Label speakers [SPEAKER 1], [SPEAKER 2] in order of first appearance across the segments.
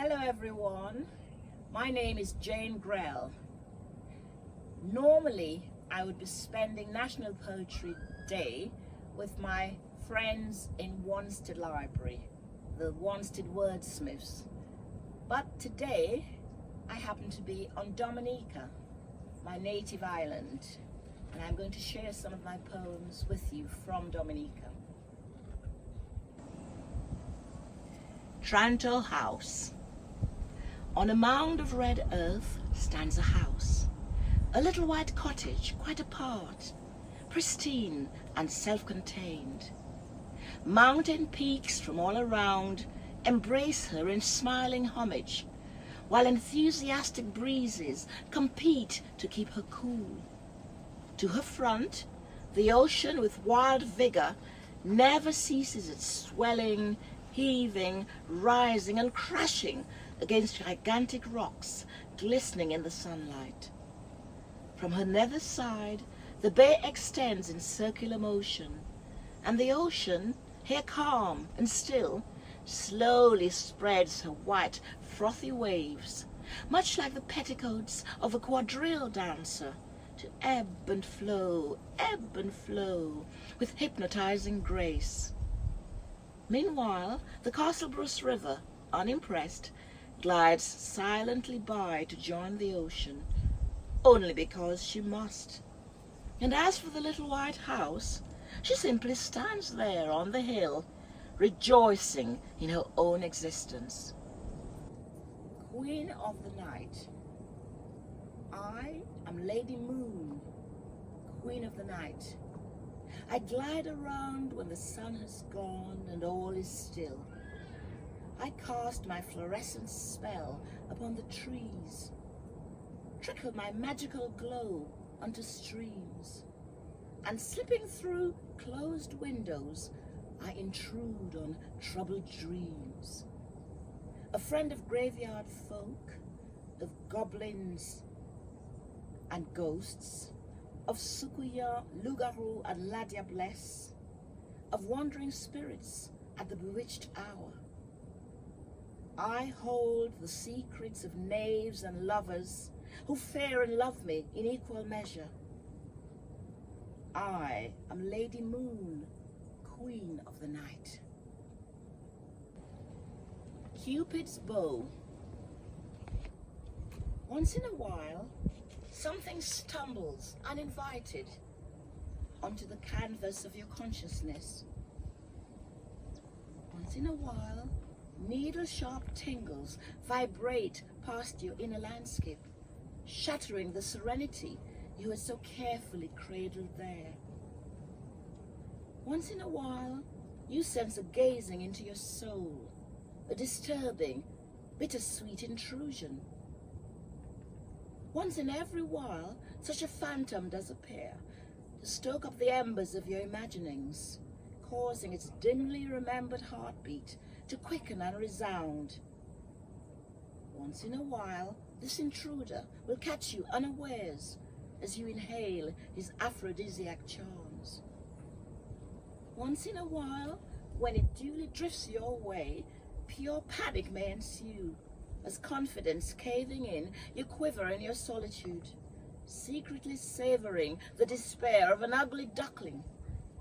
[SPEAKER 1] Hello everyone, my name is Jane Grell. Normally I would be spending National Poetry Day with my friends in Wanstead Library, the Wanstead Wordsmiths. But today I happen to be on Dominica, my native island, and I'm going to share some of my poems with you from Dominica. Tranto House. On a mound of red earth stands a house, a little white cottage quite apart, pristine and self-contained. Mountain peaks from all around embrace her in smiling homage, while enthusiastic breezes compete to keep her cool. To her front, the ocean with wild vigor never ceases its swelling, heaving, rising and crashing against gigantic rocks glistening in the sunlight. From her nether side, the bay extends in circular motion, and the ocean, here calm and still, slowly spreads her white, frothy waves, much like the petticoats of a quadrille dancer, to ebb and flow, with hypnotizing grace. Meanwhile, the Castlebruce River, unimpressed, glides silently by to join the ocean, only because she must. And as for the little white house, she simply stands there on the hill, rejoicing in her own existence. Queen of the night. I am Lady Moon, Queen of the night. I glide around when the sun has gone and all is still. I cast my fluorescent spell upon the trees, trickle my magical glow onto streams, and slipping through closed windows, I intrude on troubled dreams. A friend of graveyard folk, of goblins and ghosts, of Sukuya, Lugaru and La Diablesse, of wandering spirits at the bewitched hour. I hold the secrets of knaves and lovers who fear and love me in equal measure. I am Lady Moon, Queen of the night. Cupid's bow. Once in a while, something stumbles uninvited onto the canvas of your consciousness. Once in a while, needle-sharp tingles vibrate past your inner landscape, shattering the serenity you had so carefully cradled there. Once in a while, you sense a gazing into your soul, a disturbing, bittersweet intrusion. Once in every while, such a phantom does appear to stoke up the embers of your imaginings, causing its dimly remembered heartbeat to quicken and resound. Once in a while, this intruder will catch you unawares as you inhale his aphrodisiac charms. Once in a while, when it duly drifts your way, pure panic may ensue. As confidence caving in, you quiver in your solitude, secretly savoring the despair of an ugly duckling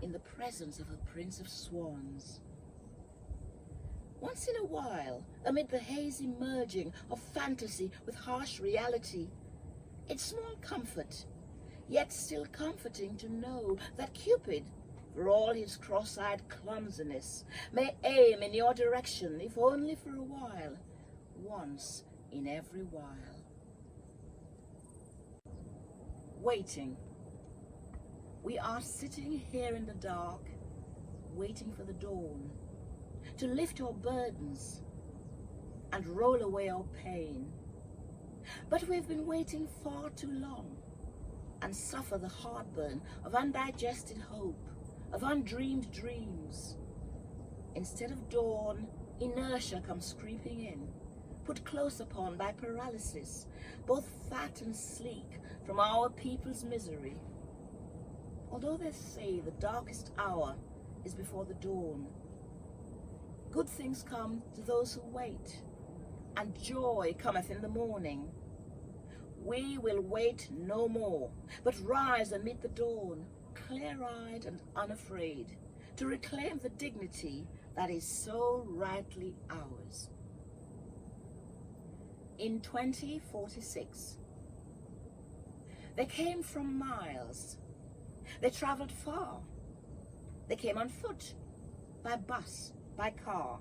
[SPEAKER 1] in the presence of a prince of swans. Once in a while, amid the hazy merging of fantasy with harsh reality, it's small comfort, yet still comforting to know that Cupid, for all his cross-eyed clumsiness, may aim in your direction, if only for a while, once in every while. Waiting. We are sitting here in the dark, waiting for the dawn, to lift your burdens and roll away your pain. But we've been waiting far too long and suffer the heartburn of undigested hope, of undreamed dreams. Instead of dawn, inertia comes creeping in, put close upon by paralysis, both fat and sleek from our people's misery. Although they say the darkest hour is before the dawn, good things come to those who wait, and joy cometh in the morning. We will wait no more, but rise and meet the dawn, clear-eyed and unafraid, to reclaim the dignity that is so rightly ours. In 2046, they came from miles. They travelled far. They came on foot, by bus, by car.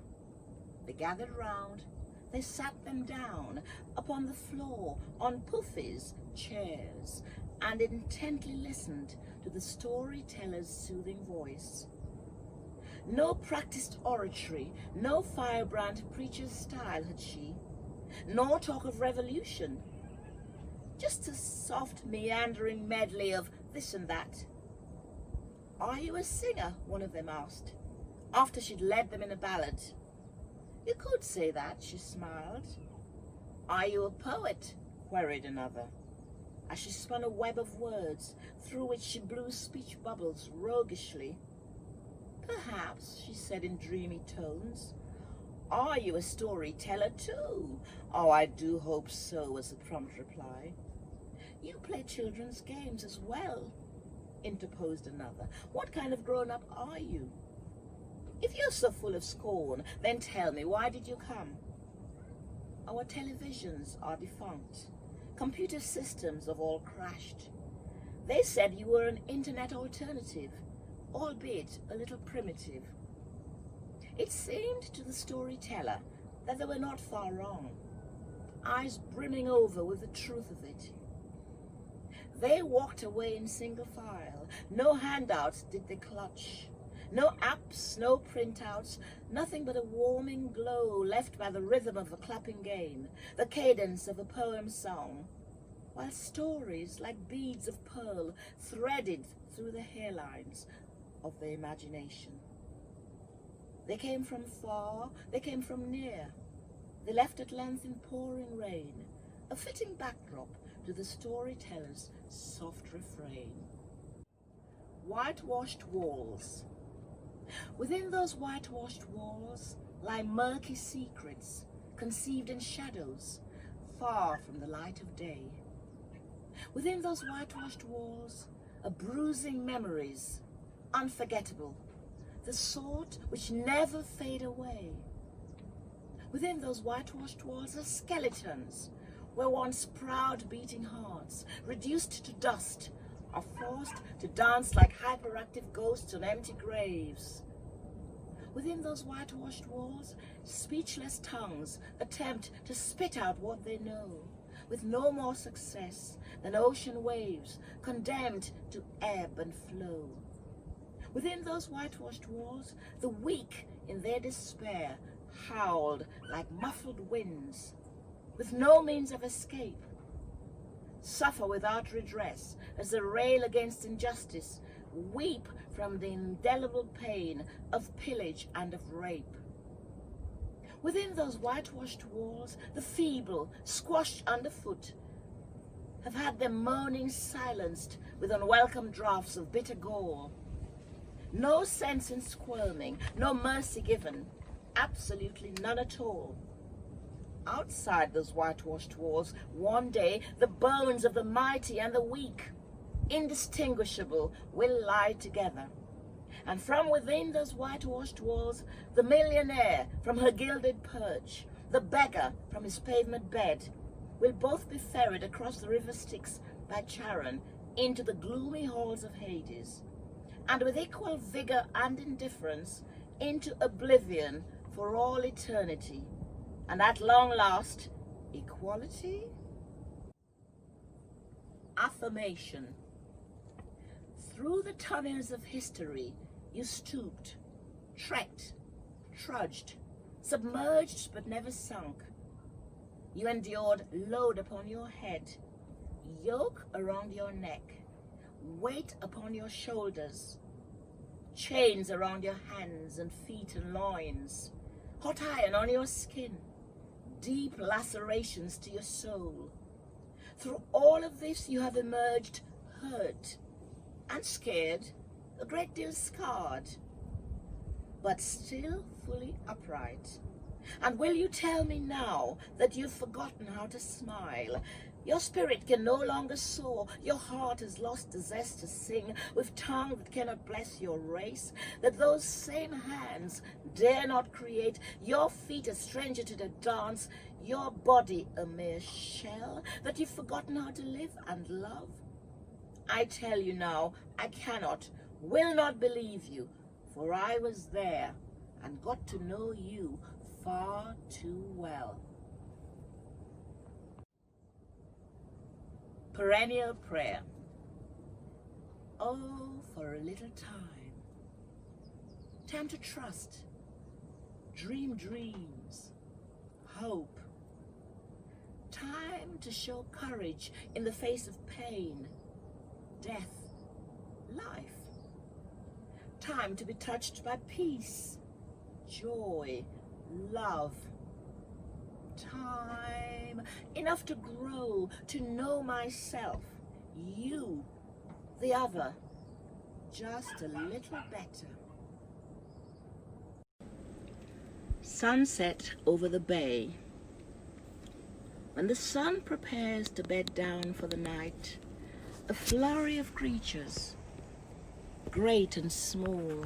[SPEAKER 1] They gathered round. They sat them down upon the floor, on puffies, chairs, and intently listened to the storyteller's soothing voice. No practiced oratory, no firebrand preacher's style had she, nor talk of revolution. Just a soft meandering medley of this and that. "Are you a singer?" one of them asked, after she'd led them in a ballad. "You could say that," she smiled. "Are you a poet?" queried another, as she spun a web of words through which she blew speech bubbles roguishly. "Perhaps," she said in dreamy tones. "Are you a storyteller too?" "Oh, I do hope so," was the prompt reply. "You play children's games as well," interposed another. "What kind of grown-up are you? If you're so full of scorn, then tell me, why did you come?" "Our televisions are defunct. Computer systems have all crashed. They said you were an internet alternative, albeit a little primitive." It seemed to the storyteller that they were not far wrong, eyes brimming over with the truth of it. They walked away in single file. No handouts did they clutch. No apps, no printouts, nothing but a warming glow left by the rhythm of a clapping game, the cadence of a poem song, while stories like beads of pearl threaded through the hairlines of their imagination. They came from far, they came from near. They left at length in pouring rain, a fitting backdrop to the storyteller's soft refrain. Whitewashed walls. Within those whitewashed walls lie murky secrets, conceived in shadows, far from the light of day. Within those whitewashed walls are bruising memories, unforgettable, the sort which never fade away. Within those whitewashed walls are skeletons, where once proud beating hearts, reduced to dust, are forced to dance like hyperactive ghosts on empty graves. Within those whitewashed walls, speechless tongues attempt to spit out what they know, with no more success than ocean waves condemned to ebb and flow. Within those whitewashed walls, the weak in their despair howled like muffled winds, with no means of escape, suffer without redress as they rail against injustice, weep from the indelible pain of pillage and of rape. Within those whitewashed walls, the feeble, squashed underfoot, have had their moaning silenced with unwelcome draughts of bitter gall. No sense in squirming, no mercy given, absolutely none at all. Outside those whitewashed walls, one day, the bones of the mighty and the weak, indistinguishable, will lie together. And from within those whitewashed walls, the millionaire from her gilded perch, the beggar from his pavement bed, will both be ferried across the river Styx by Charon into the gloomy halls of Hades, and with equal vigor and indifference into oblivion for all eternity. And at long last, equality? Affirmation. Through the tunnels of history, you stooped, trekked, trudged, submerged but never sunk. You endured load upon your head, yoke around your neck, weight upon your shoulders, chains around your hands and feet and loins, hot iron on your skin, deep lacerations to your soul. Through all of this you have emerged hurt and scared, a great deal scarred, but still fully upright, And will you tell me now that you've forgotten how to smile? Your spirit can no longer soar, your heart has lost the zest to sing, with tongue that cannot bless your race, that those same hands dare not create, your feet a stranger to the dance, your body a mere shell, that you've forgotten how to live and love? I tell you now, I cannot, will not believe you, for I was there and got to know you far too well. Perennial prayer. Oh, for a little time. Time to trust, dream dreams, hope. Time to show courage in the face of pain, death, life. Time to be touched by peace, joy, love. Time enough to grow, to know myself, you, the other, just a little better. Sunset over the bay. When the sun prepares to bed down for the night, a flurry of creatures, great and small,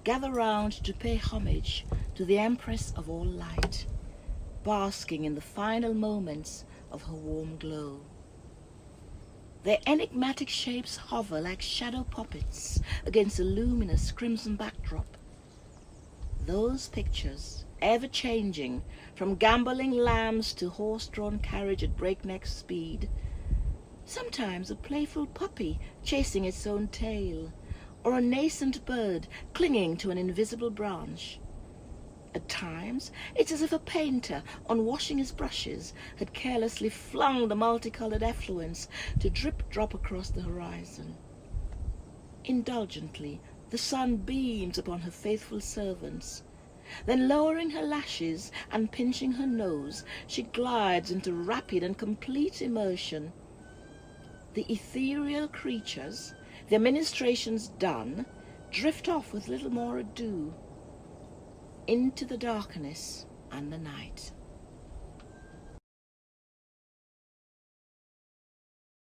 [SPEAKER 1] gather round to pay homage to the Empress of all light, basking in the final moments of her warm glow. Their enigmatic shapes hover like shadow puppets against a luminous crimson backdrop. Those pictures, ever changing, from gambolling lambs to horse-drawn carriage at breakneck speed, sometimes a playful puppy chasing its own tail, or a nascent bird clinging to an invisible branch. At times, it's as if a painter, on washing his brushes, had carelessly flung the multicolored effluence to drip-drop across the horizon. Indulgently, the sun beams upon her faithful servants. Then, lowering her lashes and pinching her nose, she glides into rapid and complete immersion. The ethereal creatures, their ministrations done, drift off with little more ado, into the darkness and the night.